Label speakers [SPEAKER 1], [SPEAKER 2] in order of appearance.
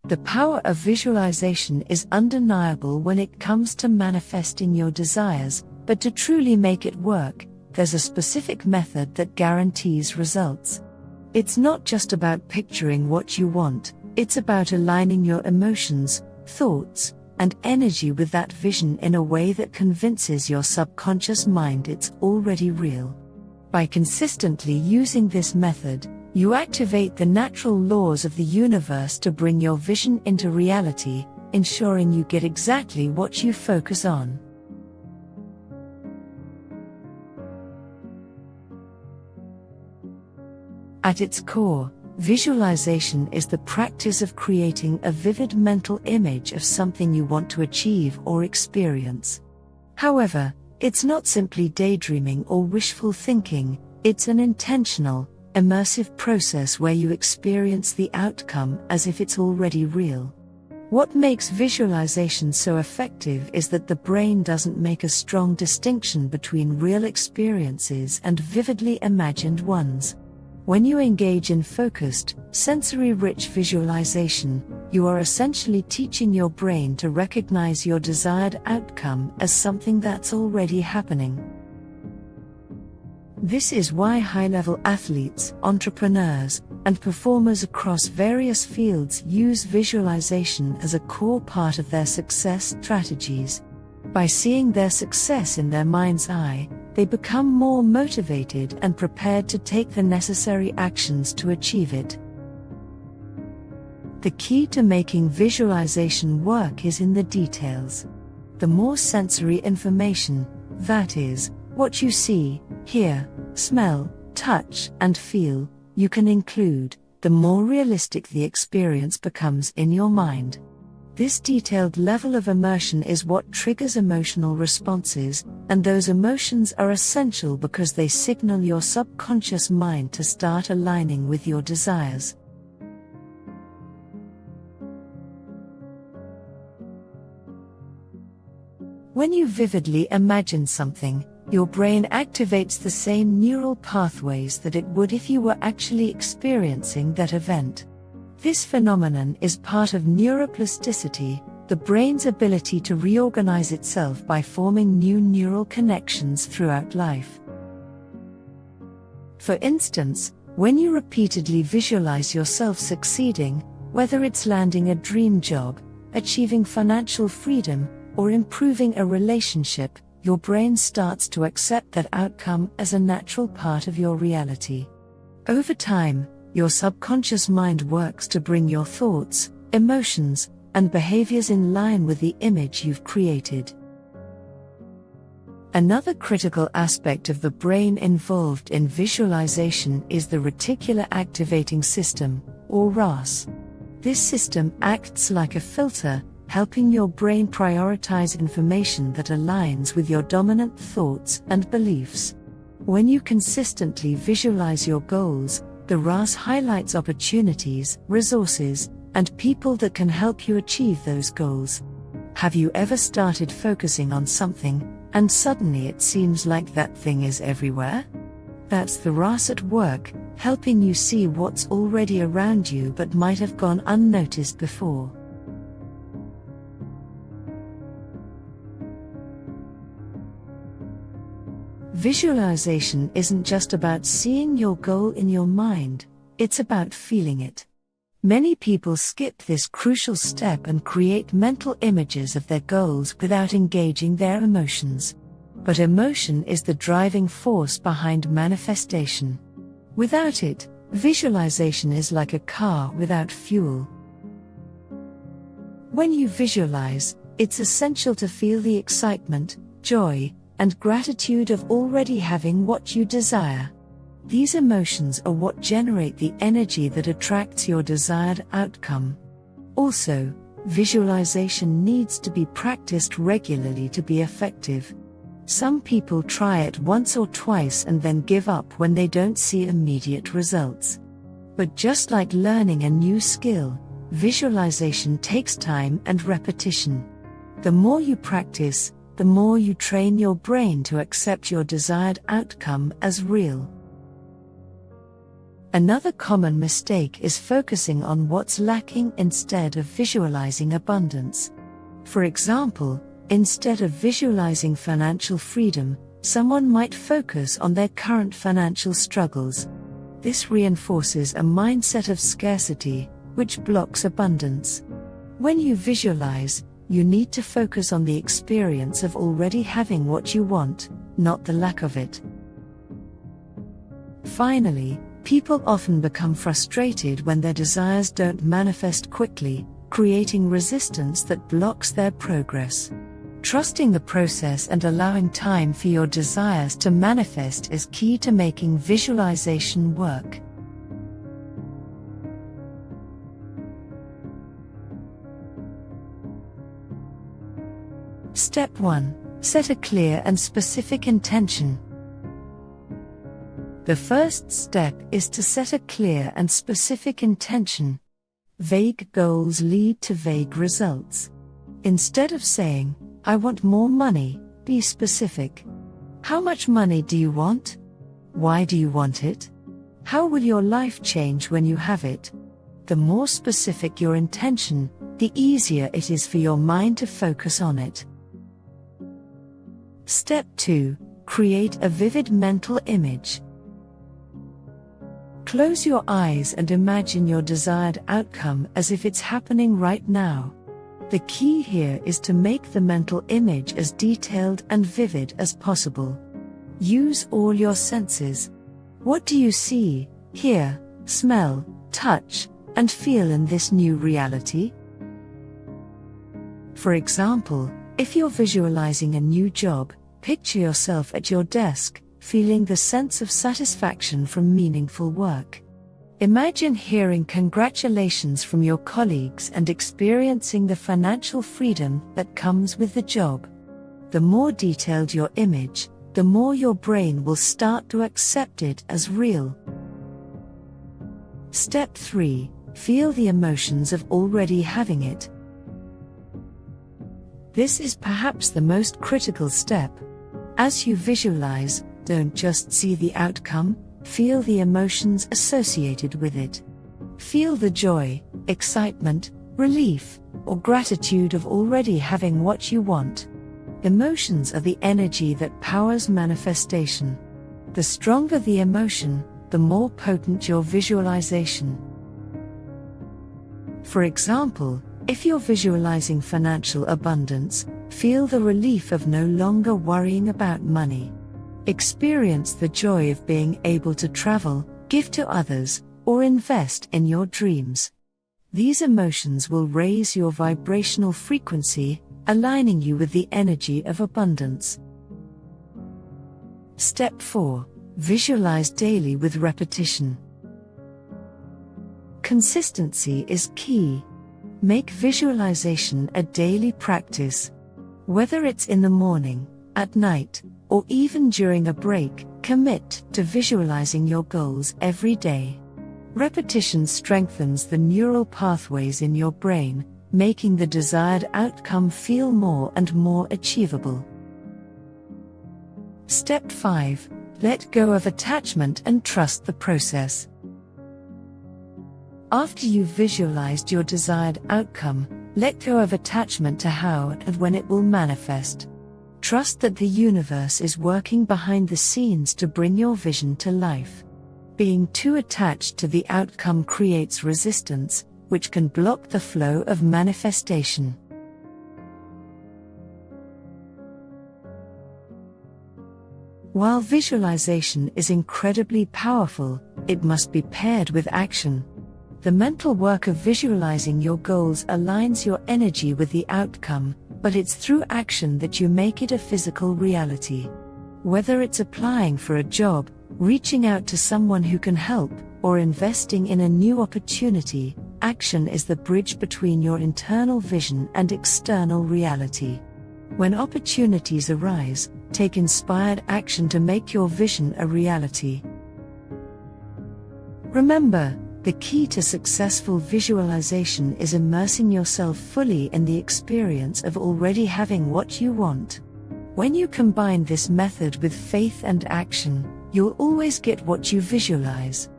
[SPEAKER 1] The power of visualization is undeniable when it comes to manifesting your desires, but to truly make it work, there's a specific method that guarantees results. It's not just about picturing what you want, it's about aligning your emotions, thoughts, and energy with that vision in a way that convinces your subconscious mind it's already real. By consistently using this method, you activate the natural laws of the universe to bring your vision into reality, ensuring you get exactly what you focus on. At its core, visualization is the practice of creating a vivid mental image of something you want to achieve or experience. However, it's not simply daydreaming or wishful thinking, it's an intentional, immersive process where you experience the outcome as if it's already real. What makes visualization so effective is that the brain doesn't make a strong distinction between real experiences and vividly imagined ones. When you engage in focused, sensory-rich visualization, you are essentially teaching your brain to recognize your desired outcome as something that's already happening. This is why high-level athletes, entrepreneurs, and performers across various fields use visualization as a core part of their success strategies. By seeing their success in their mind's eye, they become more motivated and prepared to take the necessary actions to achieve it. The key to making visualization work is in the details. The more sensory information, that is, what you see, hear, smell, touch, and feel, you can include, the more realistic the experience becomes in your mind. This detailed level of immersion is what triggers emotional responses, and those emotions are essential because they signal your subconscious mind to start aligning with your desires. When you vividly imagine something, your brain activates the same neural pathways that it would if you were actually experiencing that event. This phenomenon is part of neuroplasticity, the brain's ability to reorganize itself by forming new neural connections throughout life. For instance, when you repeatedly visualize yourself succeeding, whether it's landing a dream job, achieving financial freedom, or improving a relationship, your brain starts to accept that outcome as a natural part of your reality. Over time, your subconscious mind works to bring your thoughts, emotions, and behaviors in line with the image you've created. Another critical aspect of the brain involved in visualization is the reticular activating system, or RAS. This system acts like a filter, helping your brain prioritize information that aligns with your dominant thoughts and beliefs. When you consistently visualize your goals, the RAS highlights opportunities, resources, and people that can help you achieve those goals. Have you ever started focusing on something, and suddenly it seems like that thing is everywhere? That's the RAS at work, helping you see what's already around you but might have gone unnoticed before. Visualization isn't just about seeing your goal in your mind, it's about feeling it. Many people skip this crucial step and create mental images of their goals without engaging their emotions. But emotion is the driving force behind manifestation. Without it, visualization is like a car without fuel. When you visualize, it's essential to feel the excitement, joy, and gratitude of already having what you desire. These emotions are what generate the energy that attracts your desired outcome. Also, visualization needs to be practiced regularly to be effective. Some people try it once or twice and then give up when they don't see immediate results. But just like learning a new skill, visualization takes time and repetition. The more you practice, the more you train your brain to accept your desired outcome as real. Another common mistake is focusing on what's lacking instead of visualizing abundance. For example, instead of visualizing financial freedom, someone might focus on their current financial struggles. This reinforces a mindset of scarcity, which blocks abundance. When you visualize, you need to focus on the experience of already having what you want, not the lack of it. Finally, people often become frustrated when their desires don't manifest quickly, creating resistance that blocks their progress. Trusting the process and allowing time for your desires to manifest is key to making visualization work. Step 1. Set a clear and specific intention. The first step is to set a clear and specific intention. Vague goals lead to vague results. Instead of saying, "I want more money," be specific. How much money do you want? Why do you want it? How will your life change when you have it? The more specific your intention, the easier it is for your mind to focus on it. Step 2. Create a vivid mental image. Close your eyes and imagine your desired outcome as if it's happening right now. The key here is to make the mental image as detailed and vivid as possible. Use all your senses. What do you see, hear, smell, touch, and feel in this new reality? For example, if you're visualizing a new job, picture yourself at your desk, feeling the sense of satisfaction from meaningful work. Imagine hearing congratulations from your colleagues and experiencing the financial freedom that comes with the job. The more detailed your image, the more your brain will start to accept it as real. Step 3. Feel the emotions of already having it. This is perhaps the most critical step. As you visualize, don't just see the outcome, feel the emotions associated with it. Feel the joy, excitement, relief, or gratitude of already having what you want. Emotions are the energy that powers manifestation. The stronger the emotion, the more potent your visualization. For example, if you're visualizing financial abundance, feel the relief of no longer worrying about money. Experience the joy of being able to travel, give to others, or invest in your dreams. These emotions will raise your vibrational frequency, aligning you with the energy of abundance. Step 4. Visualize daily with repetition. Consistency is key. Make visualization a daily practice. Whether it's in the morning, at night, or even during a break, commit to visualizing your goals every day. Repetition strengthens the neural pathways in your brain, making the desired outcome feel more and more achievable. Step 5. Let go of attachment and trust the process. After you've visualized your desired outcome, let go of attachment to how and when it will manifest. Trust that the universe is working behind the scenes to bring your vision to life. Being too attached to the outcome creates resistance, which can block the flow of manifestation. While visualization is incredibly powerful, it must be paired with action. The mental work of visualizing your goals aligns your energy with the outcome, but it's through action that you make it a physical reality. Whether it's applying for a job, reaching out to someone who can help, or investing in a new opportunity, action is the bridge between your internal vision and external reality. When opportunities arise, take inspired action to make your vision a reality. Remember, the key to successful visualization is immersing yourself fully in the experience of already having what you want. When you combine this method with faith and action, you'll always get what you visualize.